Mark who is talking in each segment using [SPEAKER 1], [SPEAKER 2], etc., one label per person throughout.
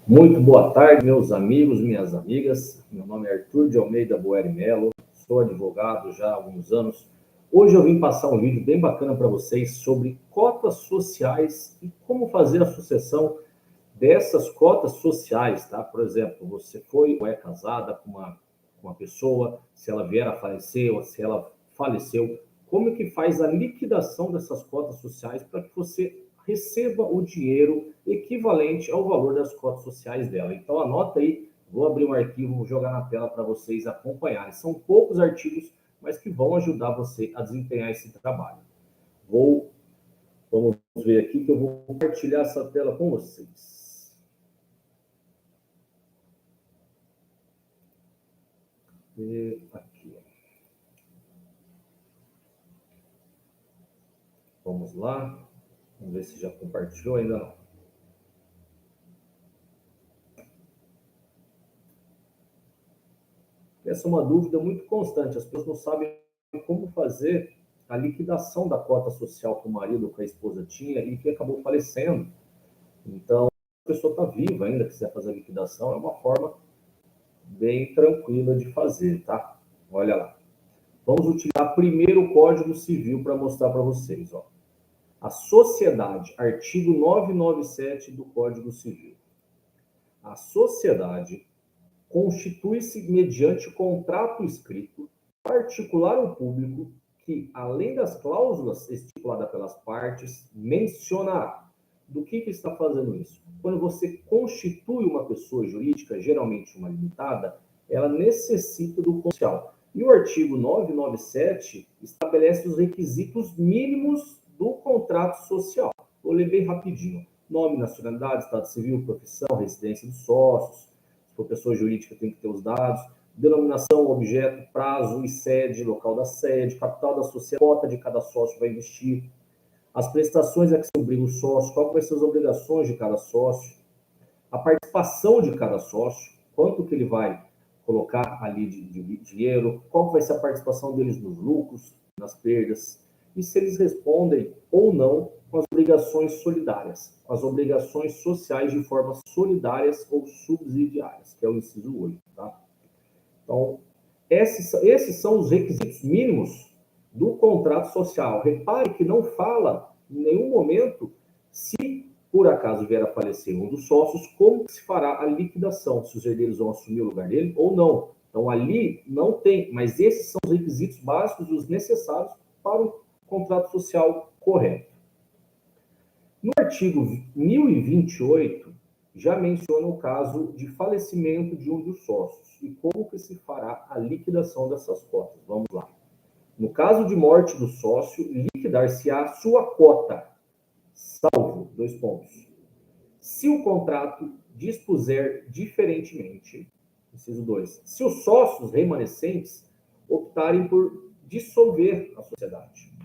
[SPEAKER 1] Muito boa tarde, meus amigos, minhas amigas. Meu nome é Arthur de Almeida Boeri Melo, sou advogado já há alguns anos. Hoje eu vim passar um vídeo bem bacana para vocês sobre cotas sociais e como fazer a sucessão dessas cotas sociais, tá? Por exemplo, você foi ou é casada com uma pessoa, se ela vier a falecer ou se ela faleceu, como que faz a liquidação dessas cotas sociais para que você receba o dinheiro equivalente ao valor das cotas sociais dela. Então anota aí, vou abrir um arquivo, vou jogar na tela para vocês acompanharem. São poucos artigos, mas que vão ajudar você a desempenhar esse trabalho. Vamos ver aqui que eu vou compartilhar essa tela com vocês. E aqui. Vamos lá. Vamos ver se já compartilhou, ainda não. Essa é uma dúvida muito constante. As pessoas não sabem como fazer a liquidação da cota social que o marido ou que a esposa tinha e que acabou falecendo. Então, a pessoa está viva ainda, quiser fazer a liquidação, é uma forma bem tranquila de fazer, tá? Olha lá. Vamos utilizar primeiro o Código Civil para mostrar para vocês, ó. A sociedade, artigo 997 do Código Civil. A sociedade constitui-se mediante contrato escrito, particular ou público, que, além das cláusulas estipuladas pelas partes, mencionará. Do que está fazendo isso? Quando você constitui uma pessoa jurídica, geralmente uma limitada, ela necessita do social. E o artigo 997 estabelece os requisitos mínimos do contrato social. Vou ler bem rapidinho. Nome, nacionalidade, estado civil, profissão, residência dos sócios. Se for pessoa jurídica, tem que ter os dados. Denominação, objeto, prazo e sede, local da sede, capital da sociedade, cota de cada sócio vai investir. As prestações a que se obriga o sócio, qual vai ser as obrigações de cada sócio. A participação de cada sócio, quanto que ele vai colocar ali de dinheiro, qual vai ser a participação deles nos lucros, nas perdas, e se eles respondem ou não com as obrigações solidárias, as obrigações sociais de forma solidárias ou subsidiárias, que é o inciso 8, tá? Então, esses são os requisitos mínimos do contrato social. Repare que não fala em nenhum momento se por acaso vier a falecer um dos sócios, como se fará a liquidação, se os herdeiros vão assumir o lugar dele ou não. Então, ali não tem, mas esses são os requisitos básicos, os necessários para o contrato social correto. No artigo 1028, já menciona o caso de falecimento de um dos sócios e como que se fará a liquidação dessas cotas. Vamos lá. No caso de morte do sócio, liquidar-se-á sua cota, salvo, se o contrato dispuser diferentemente, inciso 2, se os sócios remanescentes optarem por dissolver a sociedade,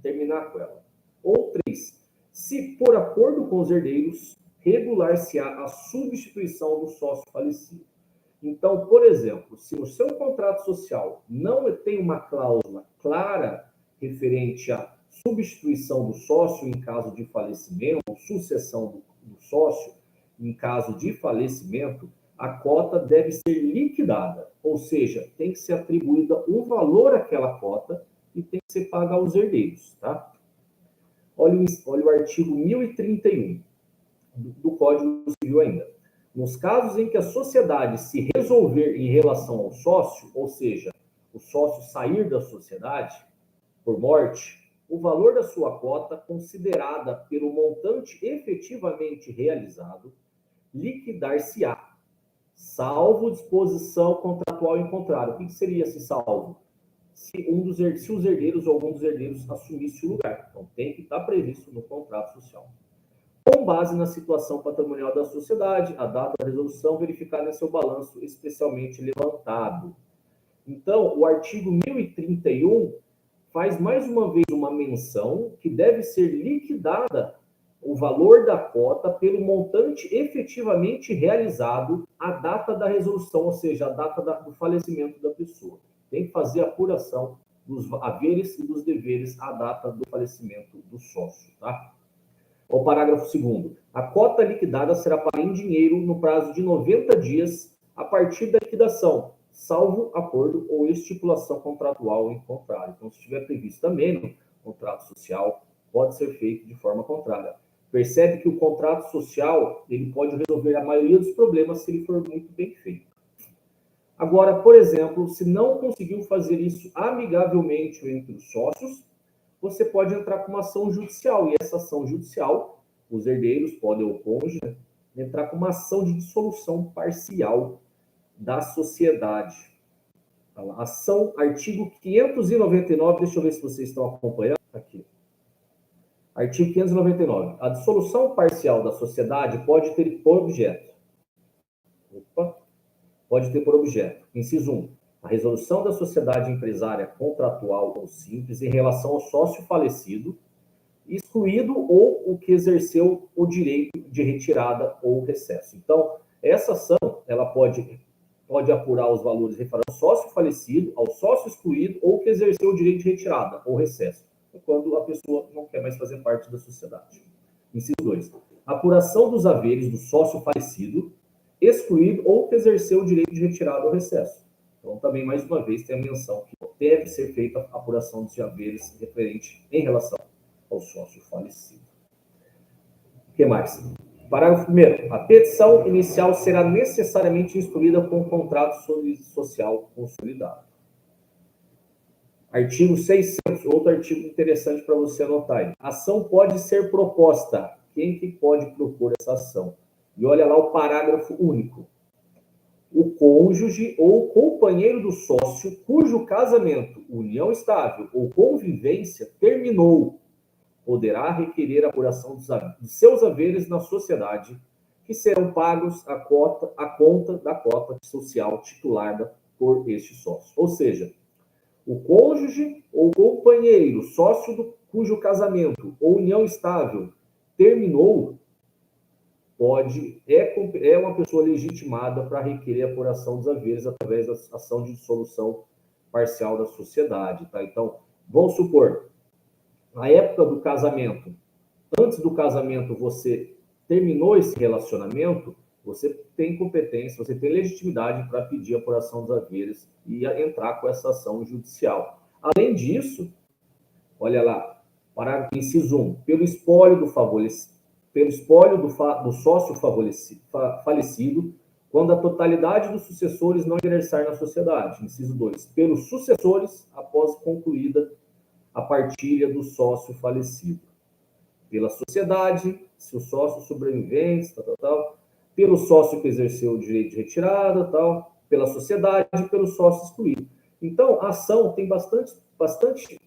[SPEAKER 1] terminar com ela. Ou 3, se por acordo com os herdeiros, regular-se-á a substituição do sócio falecido. Então, por exemplo, se no seu contrato social não tem uma cláusula clara referente à substituição do sócio em caso de falecimento, ou sucessão do sócio em caso de falecimento, a cota deve ser liquidada, ou seja, tem que ser atribuída um valor àquela cota e tem que ser paga aos herdeiros, tá? Olha o artigo 1031 do Código Civil ainda. Nos casos em que a sociedade se resolver em relação ao sócio, ou seja, o sócio sair da sociedade por morte, o valor da sua cota, considerada pelo montante efetivamente realizado, liquidar-se-á, salvo disposição contratual em contrário. O que seria esse salvo? Se os herdeiros ou algum dos herdeiros assumisse o lugar. Então, tem que estar previsto no contrato social. Com base na situação patrimonial da sociedade, a data da resolução verificada em seu balanço especialmente levantado. Então, o artigo 1031 faz mais uma vez uma menção que deve ser liquidada o valor da cota pelo montante efetivamente realizado à data da resolução, ou seja, a data do falecimento da pessoa. Tem que fazer a apuração dos haveres e dos deveres à data do falecimento do sócio, tá? O parágrafo 2º. A cota liquidada será paga em dinheiro no prazo de 90 dias a partir da liquidação, salvo acordo ou estipulação contratual em contrário. Então, se estiver previsto também no contrato social, pode ser feito de forma contrária. Percebe que o contrato social ele pode resolver a maioria dos problemas se ele for muito bem feito. Agora, por exemplo, se não conseguiu fazer isso amigavelmente entre os sócios, você pode entrar com uma ação judicial. E essa ação judicial, os herdeiros podem, ou o cônjuge, entrar com uma ação de dissolução parcial da sociedade. Ação, artigo 599, deixa eu ver se vocês estão acompanhando aqui. Artigo 599. A dissolução parcial da sociedade pode ter por objeto. Pode ter por objeto. Inciso 1. A resolução da sociedade empresária contratual ou simples em relação ao sócio falecido, excluído ou o que exerceu o direito de retirada ou recesso. Então, essa ação, ela pode apurar os valores referentes ao sócio falecido, ao sócio excluído ou que exerceu o direito de retirada ou recesso, quando a pessoa não quer mais fazer parte da sociedade. Inciso 2. Apuração dos haveres do sócio falecido, excluído ou que exerceu o direito de retirada ou recesso. Então, também, mais uma vez, tem a menção que deve ser feita a apuração dos haveres referente em relação ao sócio falecido. O que mais? Parágrafo 1º. A petição inicial será necessariamente instruída com o contrato social consolidado. Artigo 600, outro artigo interessante para você anotar. A ação pode ser proposta. Quem que pode propor essa ação? E olha lá o parágrafo único. O cônjuge ou companheiro do sócio cujo casamento, união estável ou convivência terminou, poderá requerer a apuração dos seus haveres na sociedade, que serão pagos a conta da cota social titulada por este sócio. Ou seja, o cônjuge ou companheiro, sócio cujo casamento ou união estável terminou, é uma pessoa legitimada para requerer a apuração dos haveres através da ação de dissolução parcial da sociedade. Tá? Então, vamos supor, na época do casamento, antes do casamento você terminou esse relacionamento, você tem competência, você tem legitimidade para pedir a apuração dos haveres e entrar com essa ação judicial. Além disso, olha lá, parágrafo inciso 1, pelo espólio do sócio falecido, quando a totalidade dos sucessores não ingressar na sociedade. Inciso 2, pelos sucessores, após concluída a partilha do sócio falecido. Pela sociedade, se o sócio sobrevivente, pelo sócio que exerceu o direito de retirada, pela sociedade e pelo sócio excluído. Então, a ação tem bastante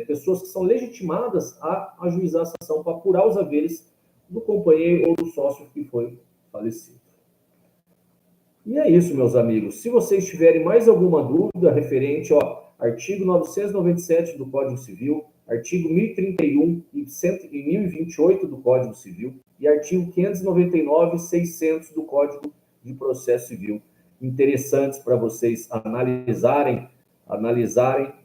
[SPEAKER 1] pessoas que são legitimadas a ajuizar essa ação para apurar os haveres do companheiro ou do sócio que foi falecido. E é isso, meus amigos. Se vocês tiverem mais alguma dúvida referente ao artigo 997 do Código Civil, artigo 1031 e 1028 do Código Civil e artigo 599 e 600 do Código de Processo Civil, interessantes para vocês analisarem,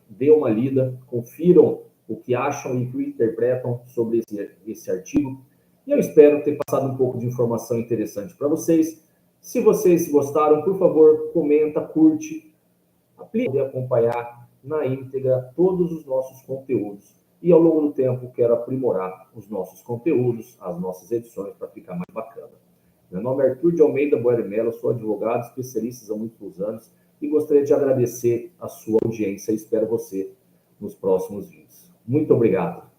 [SPEAKER 1] dê uma lida, confiram o que acham e o que interpretam sobre esse artigo. E eu espero ter passado um pouco de informação interessante para vocês. Se vocês gostaram, por favor, comenta, curte, aplique e acompanhar na íntegra todos os nossos conteúdos. E ao longo do tempo quero aprimorar os nossos conteúdos, as nossas edições para ficar mais bacana. Meu nome é Arthur de Almeida Boeri Mello, sou advogado, especialista há muitos anos e gostaria de agradecer a sua audiência e espero você nos próximos vídeos. Muito obrigado.